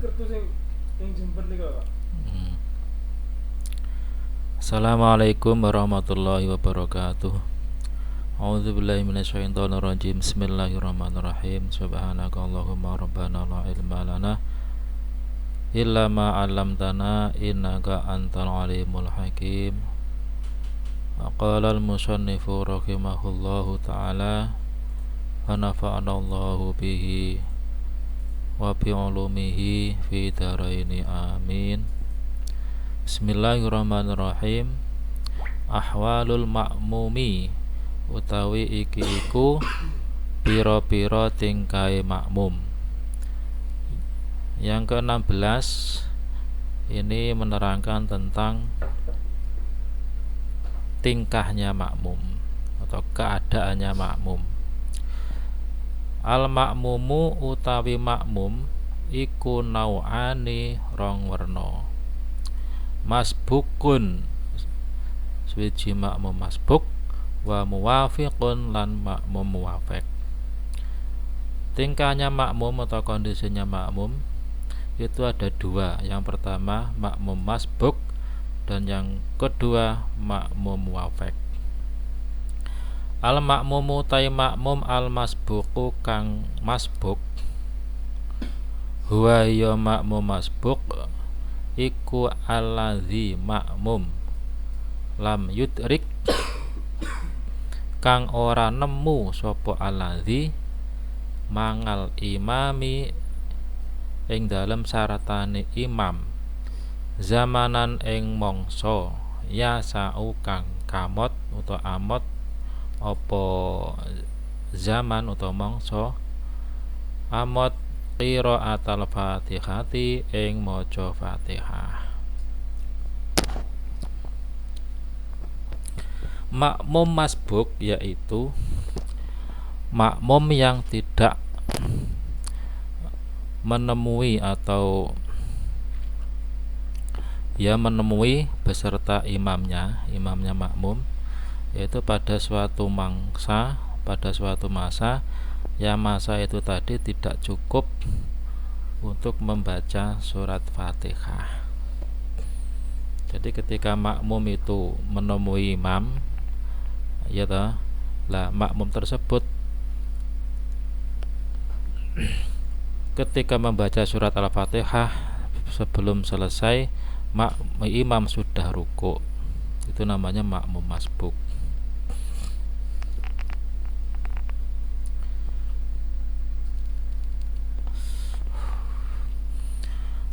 kertu sing jember niku Pak. Assalamualaikum warahmatullahi wabarakatuh. A'udzubillahi minasyaitonirrajim. Bismillahirrahmanirrahim. Subhanakallahumma rabbana la ilma lana illa ma 'allamtana innaka antal alimul hakim. Qala al-musannifu rahimahullahu ta'ala wa nafa'anallahu bihi wa bi 'ulumihi fi dharaini amin. Bismillahirrahmanirrahim. Ahwalul ma'mumi utawi iki iku pira-pira tingkahe makmum. Yang ke-16 ini menerangkan tentang tingkahnya makmum atau keadaannya makmum. Al makmumu utawi makmum iku nau'ani rong werna. Masbukun suwiji makmum masbuk wa muwafiqun lan makmum muwafiq. Tingkahnya makmum atau kondisinya makmum itu ada dua. Yang pertama makmum masbuk dan yang kedua makmum muwafiq. Al makmumu tai makmum al masbuku kang masbuk huwa ya makmum masbuk iku allazi makmum lam yudrik kang ora nemu sapa allazi mangal imami ing dalem syaratane imam zamanan ing mangsa ya sau kang kamot utawa amot apa zaman utawa mangsa amot qiraatul Fatihati ing maca Fatihah. Makmum masbuk yaitu makmum yang tidak menemui atau menemui beserta imamnya makmum, yaitu pada suatu masa yang masa itu tadi tidak cukup untuk membaca surat Fatihah. Jadi ketika makmum itu menemui imam, ya toh, lah makmum tersebut ketika membaca surat Al-Fatihah sebelum selesai imam sudah ruku, itu namanya makmum masbuk.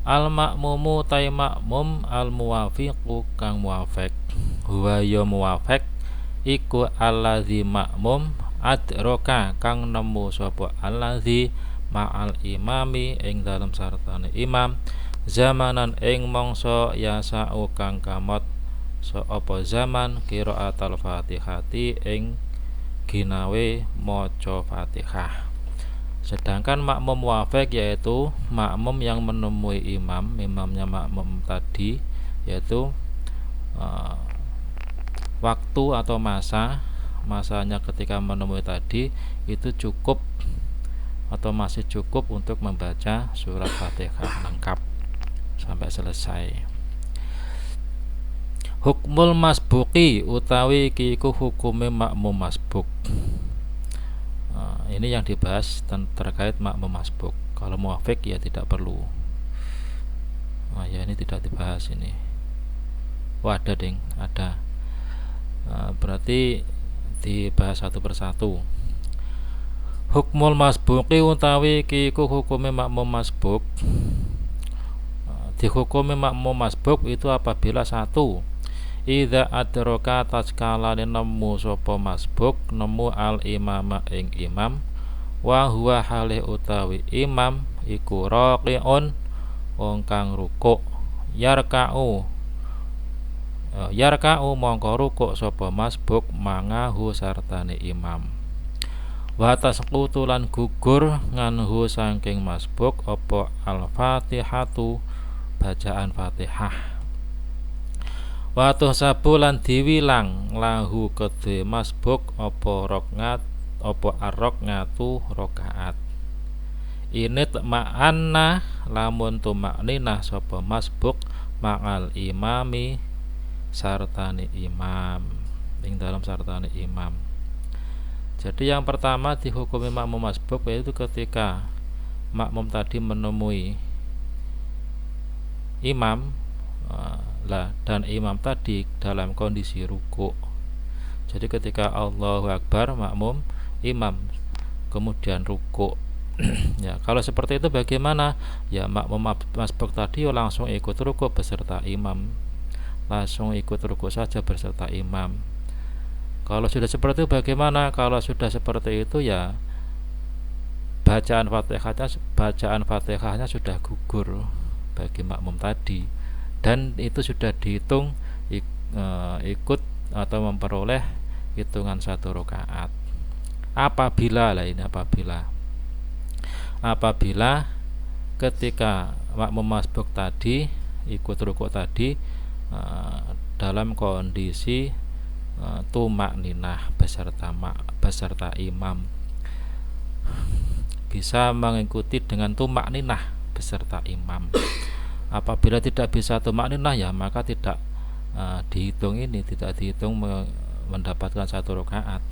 Al makmumu tai makmum al muwafiqu kang muwafiq huwa ya muwafiq iku allazi makmum adroka kang nemu sapa allazi ma'al imami ing dalam sartane imam zamanan ing mangsa yasau kang kamot apa zaman qiraatul Fatihati ing ginawe maca Fatihah. Sedangkan makmum muwafiq yaitu makmum yang menemui imamnya makmum tadi, yaitu waktu atau masanya ketika menemui tadi itu cukup atau masih cukup untuk membaca surat Fatihah lengkap sampai selesai. Hukmul masbuki utawi iki iku hukume makmum masbuk. Ini yang dibahas terkait makmum masbuk. Kalau muwafiq ya tidak perlu. Ya ini tidak dibahas ini. Ada ding, ada. Berarti dibahas satu persatu. Hukmul masbuki utawi iki iku hukume makmum masbuk. Dihukumi makmum masbuk itu apabila satu, idza adraka tatkala nemu sapa masbuk nemu al imama ing imam wa huwa halih utawi imam iku raqiun wong kang rukuk yarka'u mongko rukuk sapa masbuk mangahu sartane imam wa tasqutu lan gugur nganhu saking masbuk apa al-Fatihatu bacaan Fatihah. Watuh sabu lan diwilang lahu kedhe masbuk apa arok ngatu rakaat. Init ma'anna lamun tumakninah sapa masbuk ma'al imami sartane imam, ing dalam sartane imam. Jadi yang pertama dihukumi makmum masbuk yaitu ketika makmum tadi menemui imam dan imam tadi dalam kondisi ruku. Jadi ketika Allahu Akbar makmum imam kemudian ruku. Ya, kalau seperti itu bagaimana? Ya makmum masbuk tadi langsung ikut ruku beserta imam. Langsung ikut ruku saja beserta imam. Kalau sudah seperti itu bagaimana? Kalau sudah seperti itu ya bacaan Fatihahnya sudah gugur bagi makmum tadi, dan itu sudah dihitung ikut atau memperoleh hitungan 1 rakaat. Apabila ketika makmum masbuk tadi ikut rukuk tadi dalam kondisi tumakninah beserta imam, bisa mengikuti dengan tumakninah beserta imam. Apabila tidak bisa tumakninah ya maka tidak dihitung mendapatkan 1 rakaat.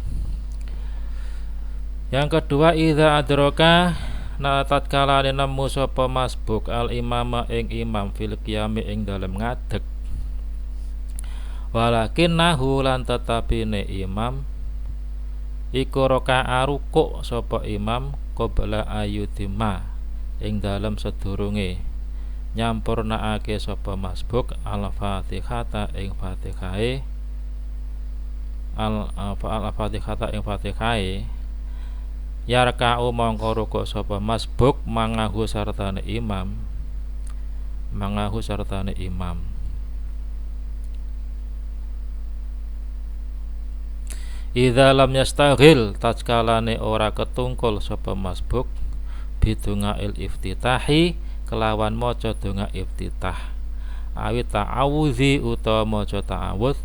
Yang kedua, idza adraka tatkala nemu sapa masbuk al imama ing imam fil qiyami ing dalem ngadeg, walakinnahu lan tetapine imam iku raka'a rukuk sapa imam qabla ayutima ing dalem sedurunge nyampurnaake sapa masbuk al-fatihata ing fatihae al-fatihata ing fatihae yarka'u mongko rukuk sapa masbuk mangahu sartane imam idza lam yastaghil taskalane ora ketungkul sapa masbuk bidungail iftitahi kelawan maca donga iftitah, awit ta'awudzi utawa maca ta'awudz,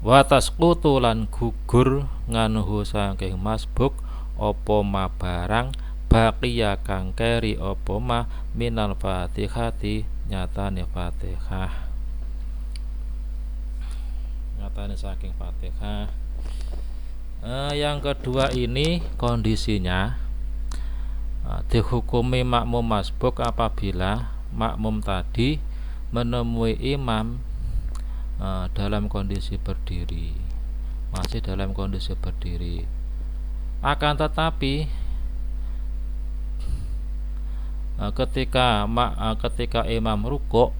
wa tasqutu lan gugur nganuhu saking masbuk apa ma barang baqiya kang keri apa ma minal fatihati nyatane Fatihah, saking Fatihah. Yang kedua ini kondisinya dihukumi makmum masbuk apabila makmum tadi menemui imam dalam kondisi berdiri, masih dalam kondisi berdiri. Akan tetapi ketika imam rukuk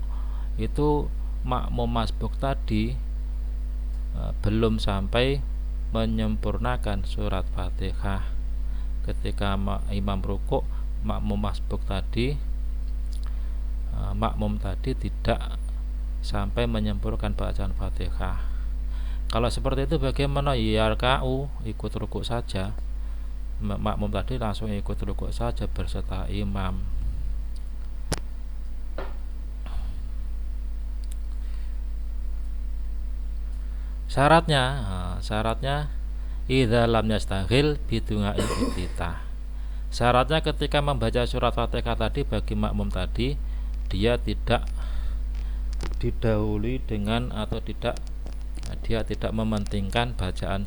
itu makmum masbuk tadi belum sampai menyempurnakan surat Fatihah. Ketika imam rukuk makmum tadi tidak sampai menyempurnakan bacaan Fatihah. Kalau seperti itu bagaimana? Yarka'u, ikut rukuk saja. Makmum tadi langsung ikut rukuk saja berserta imam. Syaratnya idza lam yastaghil bidunga'il iftitah. Syaratnya ketika membaca surat Fatihah tadi bagi makmum tadi dia tidak didahului dengan atau dia tidak mementingkan bacaan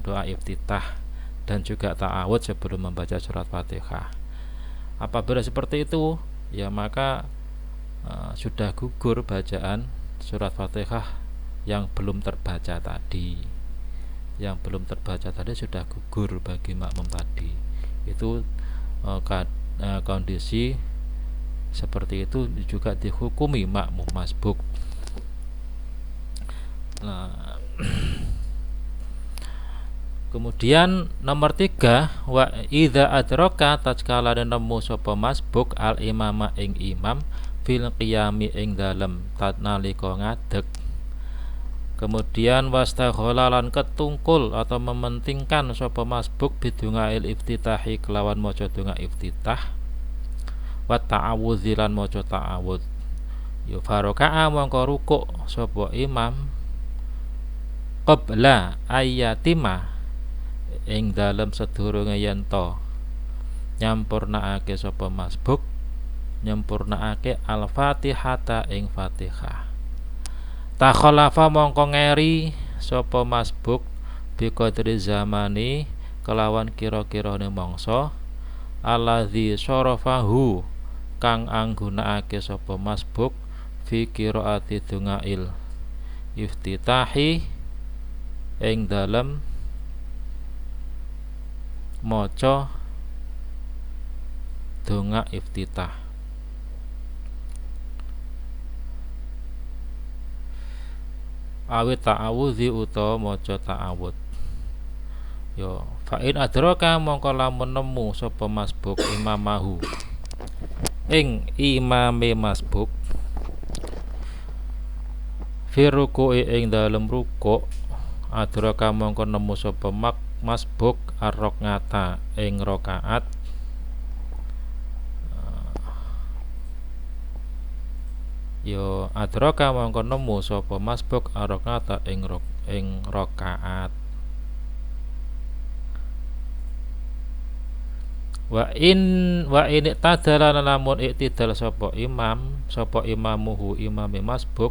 doa iftitah dan juga ta'awudz sebelum membaca surat Fatihah. Apabila seperti itu ya maka sudah gugur bacaan surat Fatihah yang belum terbaca tadi. Sudah gugur bagi makmum tadi. Itu kondisi seperti itu juga dihukumi makmum masbuk. Nah, kemudian nomor 3, wa idza adraka tatkala nemu sapa masbuk al imama ing imam fil qiyami ing dalem nalika ngadeg, kemudian wastagholalan ketungkul atau mementingkan sapa masbuk bidungail iftitahi kelawan maca donga iftitah wa ta'awudzilan maca ta'awudz, ya faraka'a mongko rukuk sapa imam qabla ayatima ing dalem sedurunge yen to nyampurnakake sapa masbuk nyempurnakake al-Fatihata ing Fatihah. Takhalafa mongko ngeri sapa masbuk bi qadri zamani kelawan kira-kirane mangsa alladzi syarafahu kang anggunakake sapa masbuk fi qiraati dungail iftitahi ing dalem maca donga iftitah. Awit ta'awudzi utawa maca ta'awud. Yo fa in adraka mongko lamun nemu sapa masbuk imamahu ing imame masbuk fi ruku'i ing dalem rukuk adraka mongko nemu sapa masbuk ar-rakaata ing rakaat yo adraka mongko nemu sapa masbuk ar-rakaata ing rakaat. Wa in tadala lamun iktidal sapa imamuhu imame masbuk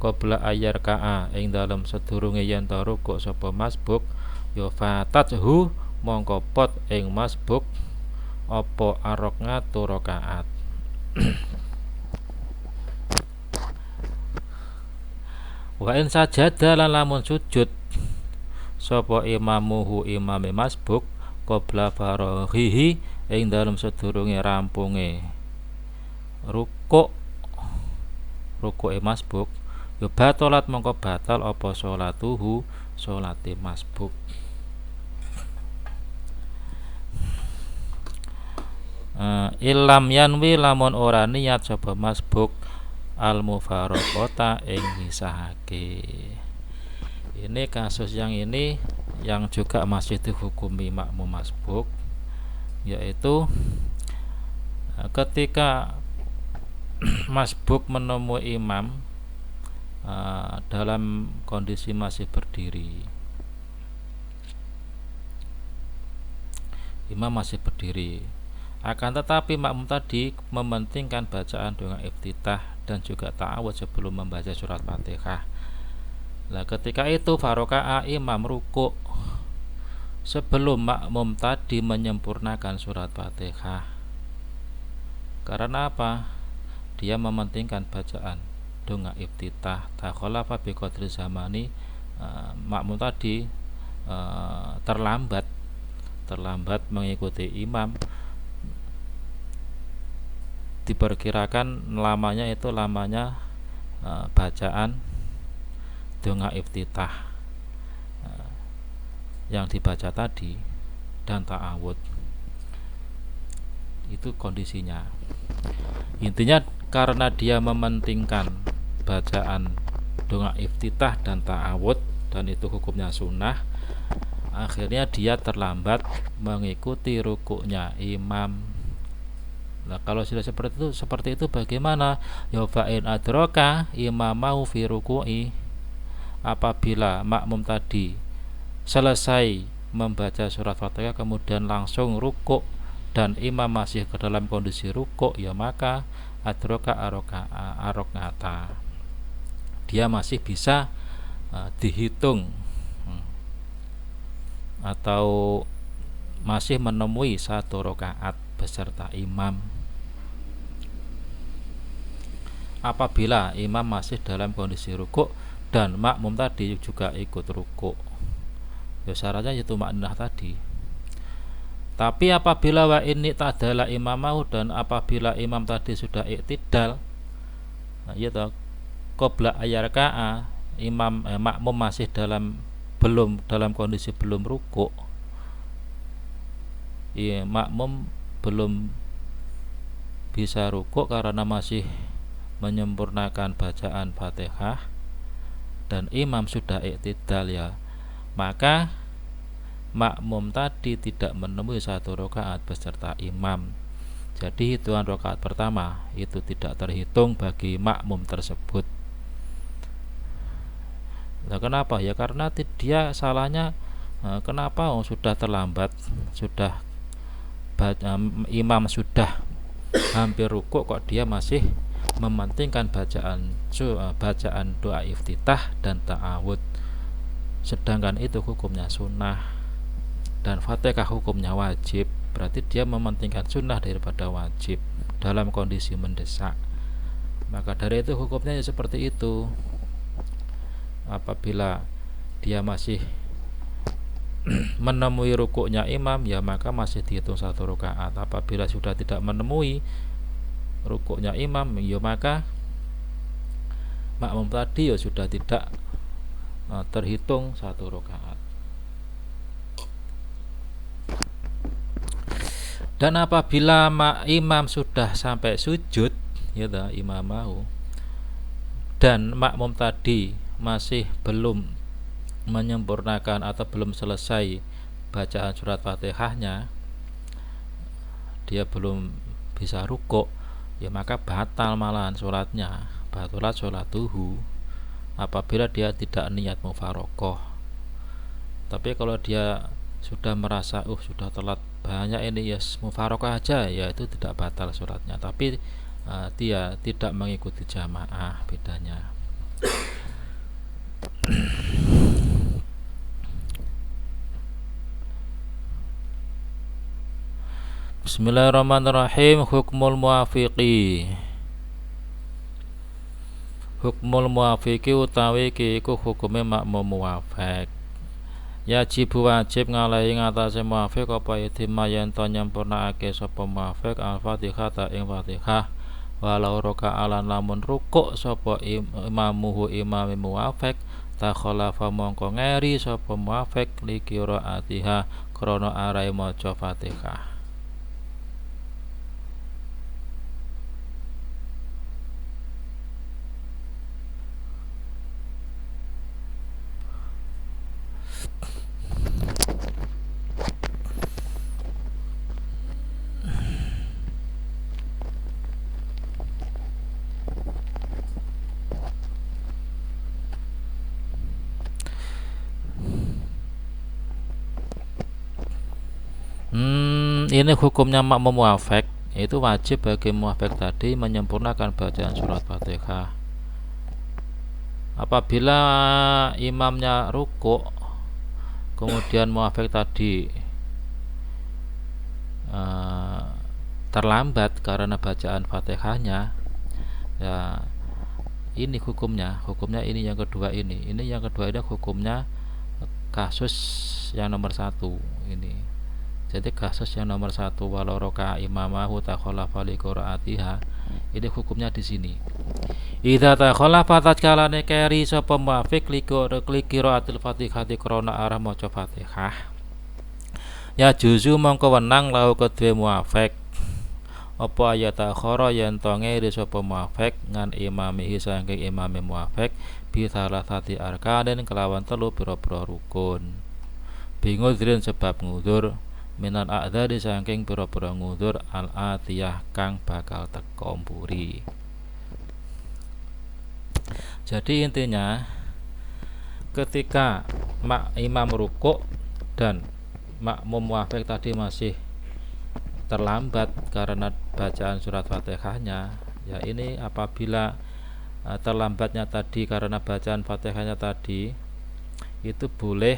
qabla ayar ka'a ing dalem sedurunge yen ta rukuk sapa masbuk ya fatathu mongko pot ing masbuk apa ar-rakaatu rakaat. Wa in sajada lan lamun sujud sapa imamuhu imame masbuk qabla faraghihi ing dalem sedurunge rampunge rukuke masbuk ya batalat mongko batal apa salatuhu salate masbuk. Ilam yanwi lamun ora niat sapa masbuk al mufaraqata ing misahake. Ini kasus yang ini yang juga masih dihukumi makmum masbuk, yaitu ketika masbuk menemui imam dalam kondisi masih berdiri. Imam masih berdiri, akan tetapi makmum tadi mementingkan bacaan doa iftitah dan juga ta'awudz sebelum membaca surat Fatihah. Nah, ketika itu faroka'a imam rukuk sebelum makmum tadi menyempurnakan surat Fatihah. Karena apa? Dia mementingkan bacaan doa iftitah. Takhalafa bi qadri zamani, makmum tadi terlambat mengikuti imam. Diperkirakan lamanya itu bacaan doa iftitah yang dibaca tadi dan ta'awud. Itu kondisinya. Intinya karena dia mementingkan bacaan doa iftitah dan ta'awud dan itu hukumnya sunnah, akhirnya dia terlambat mengikuti rukuknya imam. Nah, kalau sudah seperti itu bagaimana? Ya fa'in adraka imamahu fi ruku'i, apabila makmum tadi selesai membaca surat Fatihah kemudian langsung rukuk dan imam masih ke dalam kondisi rukuk, ya maka adraka arokata, dia masih bisa dihitung atau masih menemui satu rakaat beserta imam. Apabila imam masih dalam kondisi rukuk dan makmum tadi juga ikut rukuk, ya syaratnya itu maknah tadi. Tapi apabila wa ini tadala imamahu, dan apabila imam tadi sudah iktidal, nah ya toh, qabla ayarka'a, makmum masih dalam kondisi belum rukuk, ya makmum belum bisa rukuk karena masih menyempurnakan bacaan Fatihah dan imam sudah iktidal, ya maka makmum tadi tidak menemui satu rakaat beserta imam. Jadi hitungan rakaat pertama itu tidak terhitung bagi makmum tersebut. Nah, kenapa? Ya karena dia salahnya kenapa sudah terlambat, sudah imam sudah hampir rukuk kok dia masih mementingkan bacaan doa iftitah dan ta'awud, sedangkan itu hukumnya sunnah dan Fatihah hukumnya wajib. Berarti dia mementingkan sunnah daripada wajib dalam kondisi mendesak. Maka dari itu hukumnya ya seperti itu. Apabila dia masih menemui rukuknya imam, ya maka masih dihitung 1 rakaat. Apabila sudah tidak menemui rukuknya imam, ya maka makmum tadi ya sudah tidak terhitung 1 rakaat. Dan apabila imam sudah sampai sujud, ya imam mau, dan makmum tadi masih belum menyempurnakan atau belum selesai bacaan surat Fatihahnya, dia belum bisa rukuk, ya maka batal malahan sholatnya, batalat sholatuhu, apabila dia tidak niat mufarokoh. Tapi kalau dia sudah merasa sudah telat banyak ini, ya mufarokoh aja, ya itu tidak batal sholatnya, tapi dia tidak mengikuti jamaah, bedanya. Bismillahirrahmanirrahim. Hukmul muwafiqi. Hukmul muwafiqi utawi iki iku hukume makmum muwafiq. Yajibu wajib ngalahi ngatasé muwafiq apa itima yen to nyempurnakake sapa muwafiq al-Fatihah ta ing Fatihah, walau raka'alan lamun rukuk sapa imamuhu imame muwafiq, ta khalafa mongko ngeri sapa muwafiq li qiraatiha krana arahe maca Fatihah. Ini hukumnya makmum muwafiq, itu wajib bagi muwafiq tadi menyempurnakan bacaan surat Fatihah. Apabila imamnya rukuk, kemudian muwafiq tadi terlambat karena bacaan Fatihahnya, ya ini hukumnya ini yang kedua ini yang kedua ini hukumnya kasus yang nomor 1 ini. Jadi kasus yang nomor 1, walau roka imamahu takhalafa li qiraatiha, ini hukumnya di sini. Idza takhalafa tatkalane keri sapa muwafiq li qiraatil Fatihati krana arah maca Fatihah, ya juzu mongko wenang lahu kedue muwafiq apa ayat akhara yen to ngeri sapa muwafiq ngan imamihi saking imame muwafiq bi salasati arkanin kelawan 3 pira-pira rukun, bingudrin sebab ngudur, minan a'dzari saking pira-pira ngudur al-atiyah kang bakal teka mburi. Jadi intinya ketika imam rukuk dan makmum muwafiq tadi masih terlambat karena bacaan surat Fatihahnya, ya ini apabila terlambatnya tadi karena bacaan Fatihahnya tadi, itu boleh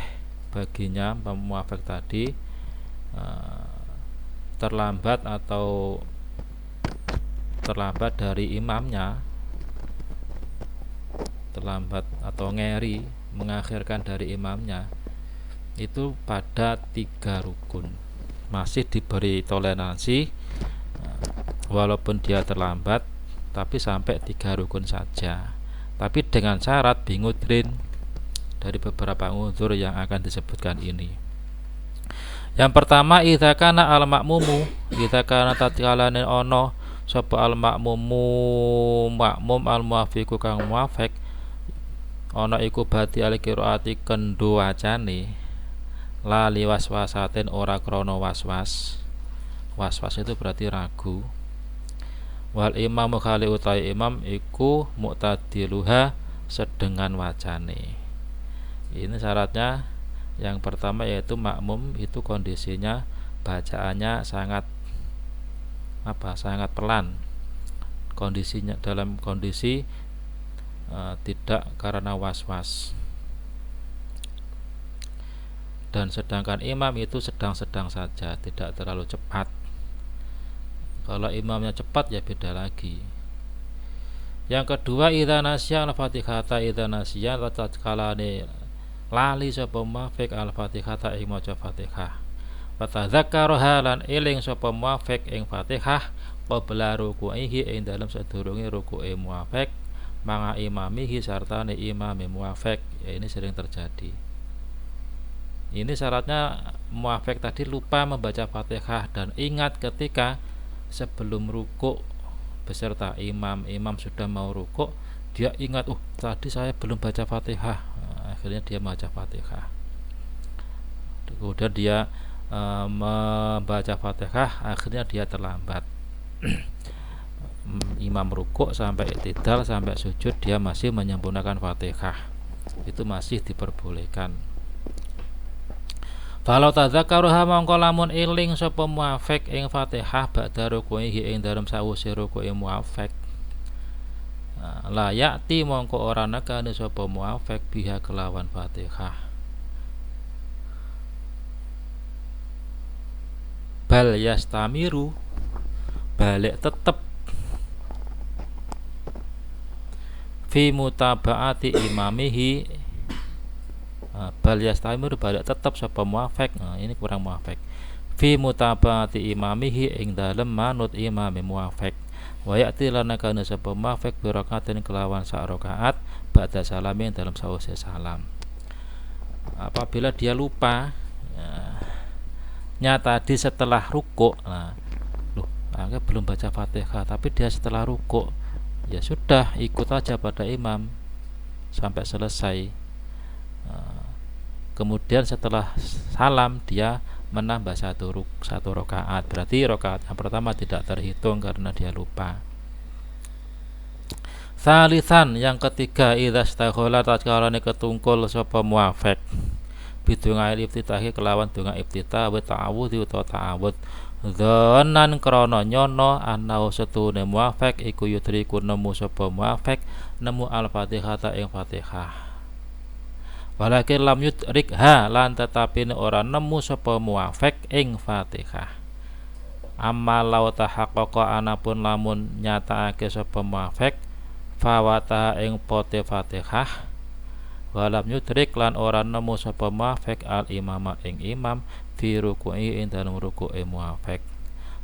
baginya muwafiq tadi terlambat atau terlambat dari imamnya, terlambat atau ngeri mengakhirkan dari imamnya, itu pada 3 rukun masih diberi toleransi, walaupun dia terlambat tapi sampai 3 rukun saja, tapi dengan syarat bingudrin, dari beberapa uzur yang akan disebutkan ini. Yang pertama, idza kana al makmumu, idza kana tatkalane ana sapa al makmumu makmum al muwafiqu kang muwafiq ana iku bati al qiraati kendho wacane, la liwaswasatin ora krana waswas. Waswas itu berarti ragu. Wal imamu khali utai imam iku mu'tadiluha sedengan wacane. Ini syaratnya yang pertama yaitu makmum itu kondisinya bacaannya sangat sangat pelan, kondisinya dalam kondisi tidak karena was-was, dan sedangkan imam itu sedang-sedang saja, tidak terlalu cepat. Kalau imamnya cepat ya beda lagi. Yang kedua, idza nasya al-fatihata, idza nasya tatkala lali sapa muwafiq al-fatihata ing maca Fatihah, wa tadzakkaraha lan eling sapa muwafiq ing Fatihah qabla ruku'ihi ing dalem sadurunge ruku'e muwafiq manga imamihi sartane imame muwafiq. Ya, ini sering terjadi. Ini syaratnya muwafiq tadi lupa membaca Fatihah dan ingat ketika sebelum rukuk beserta imam sudah mau rukuk, dia ingat, tadi saya belum baca Fatihah. Akhirnya dia membaca Fatihah. Kemudian dia membaca Fatihah, akhirnya dia terlambat. Imam rukuk sampai i'tidal sampai sujud dia masih menyempurnakan Fatihah. Itu masih diperbolehkan. Falau tadzakkaruha mongko lamun eling sapa muwafiq ing Fatihah ba'da ruku'ihi ing dalem sawise ruku'e muwafiq, la ya'ti mongko ora nekani sapa muwafiq biha kelawan Fatihah, bal yastamiru balik tetep fi mutabaati imamihi, bal yastamir balik tetap sapa muwafiq. Ini kurang muwafiq. Fi mutabaati imamihi ing dalem manut imame muwafiq, wa ya'ti lana kana sapa muwafiq bi rakaatin kelawan sak rakaat ba'da salamin dalam sause salam. Apabila dia lupa nyata di setelah rukuk, agak belum baca Fatihah tapi dia setelah rukuk, ya sudah ikut aja pada imam sampai selesai. Kemudian setelah salam dia menambah satu rakaat, berarti rakaat yang pertama tidak terhitung karena dia lupa. Salisan, yang ketiga, idza staghala tatkala ketungkul sapa muwafiq bidunga iftitahi kelawan donga iftitah wa ta'awudz utawa ta'awudz dhannan krana nyono annahu setune muwafiq iku yudriku nemu sapa muwafiq nemu al-Fatihah ing Fatihah, walakin lam yudrikha lan tetapi ora nemu sapa muwafiq ing Fatihah. Amma law tahaqqaqa anapun lamun nyatakake sapa muwafiq fawata ing pote Fatihah, walam yudrik lan ora nemu sapa muwafiq al imama ing imam fi ruku'i ing dalem ruku'e muwafiq,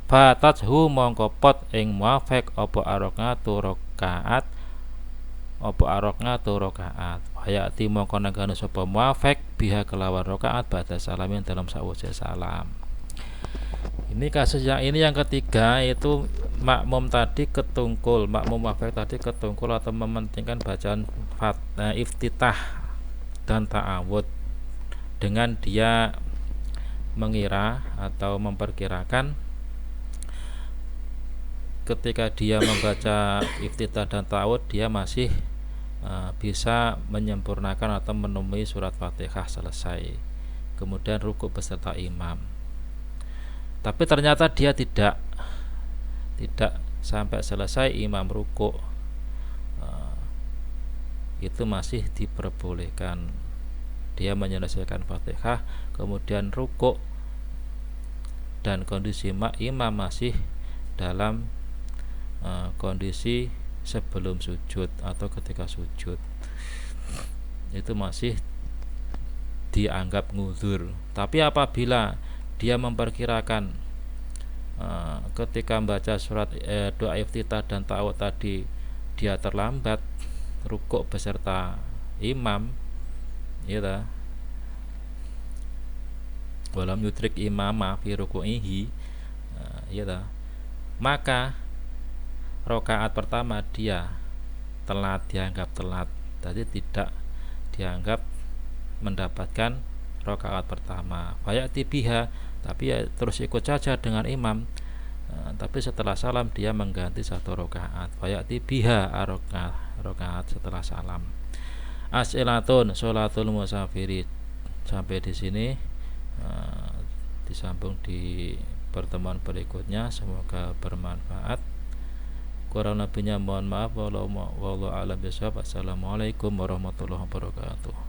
fatathu mongko pot ing muwafiq apa arokngatu rakaat hayati mongko nagane sapa muwafiq biha kelawan rakaat ba'da salamin dalam sawise salam. Ini kasus yang ketiga, itu makmum tadi ketungkul, makmum muwafiq tadi ketungkul atau mementingkan bacaan iftitah dan ta'awud dengan dia mengira atau memperkirakan ketika dia membaca iftitah dan ta'awud dia masih bisa menyempurnakan atau menemui surat Fatihah selesai, kemudian rukuk beserta imam. Tapi ternyata dia tidak sampai selesai imam rukuk, itu masih diperbolehkan. Dia menyelesaikan Fatihah kemudian rukuk dan kondisi imam masih dalam kondisi sebelum sujud atau ketika sujud, itu masih dianggap nguzur. Tapi apabila dia memperkirakan ketika membaca surat doa iftitah dan ta'awudz tadi dia terlambat rukuk beserta imam, ya, walam yudrik imama fi ruku'ihi, ya, maka rakaat pertama dia dianggap telat, jadi tidak dianggap mendapatkan rakaat pertama. Fayati biha, tapi ya terus ikut saja dengan imam, tapi setelah salam dia mengganti satu rakaat. Fayati biha rakaat setelah salam. As'ilatun sholatul musafiri. Sampai di sini, disambung di pertemuan berikutnya. Semoga bermanfaat. Kurang lebihnya mohon maaf. Wallahu a'lam bishawab. Assalamualaikum warahmatullahi wabarakatuh.